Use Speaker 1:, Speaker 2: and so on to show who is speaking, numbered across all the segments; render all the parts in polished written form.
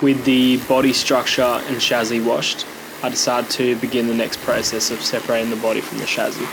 Speaker 1: With the body structure and chassis washed, I decided to begin the next process of separating the body from the chassis.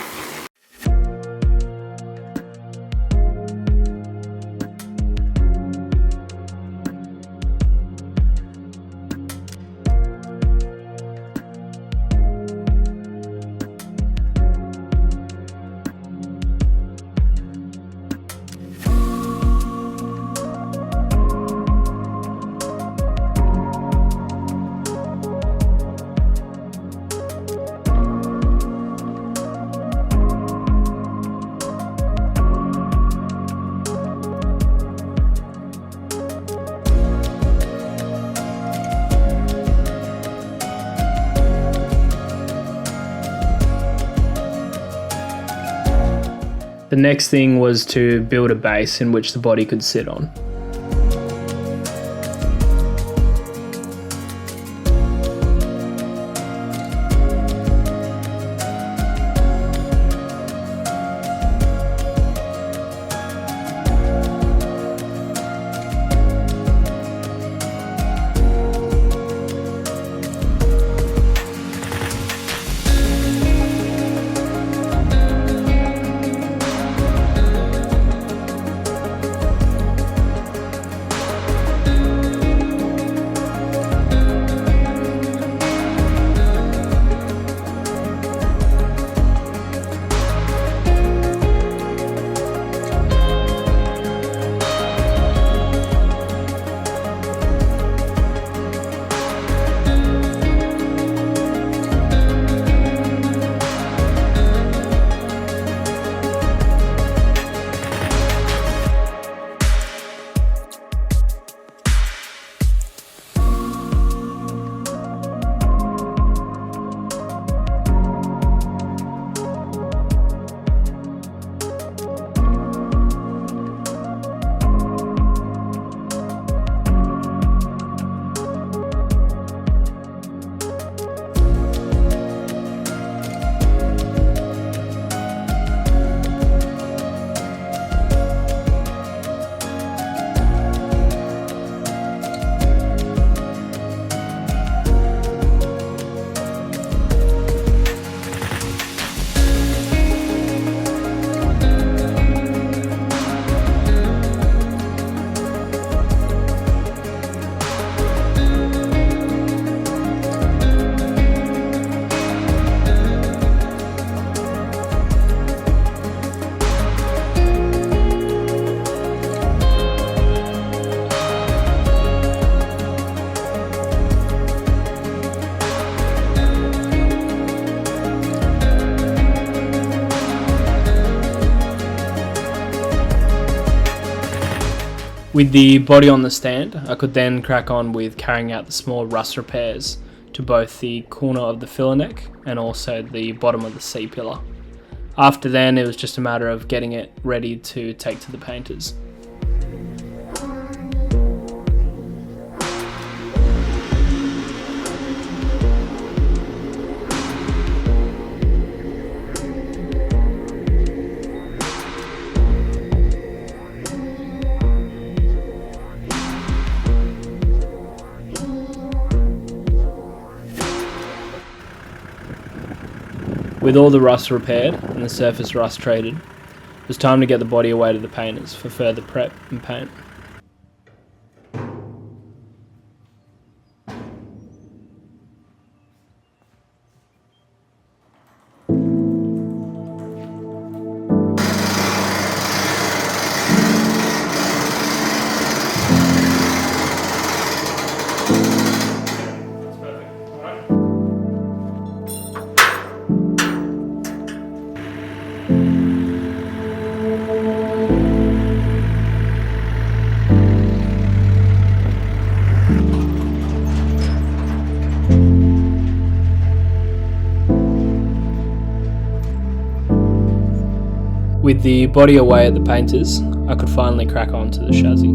Speaker 1: The next thing was to build a base in which the body could sit on. With the body on the stand, I could then crack on with carrying out the small rust repairs to both the corner of the filler neck and also the bottom of the C-pillar. After then, it was just a matter of getting it ready to take to the painters. With all the rust repaired and the surface rust treated, it was time to get the body away to the painters for further prep and paint. With the body away at the painters, I could finally crack on to the chassis.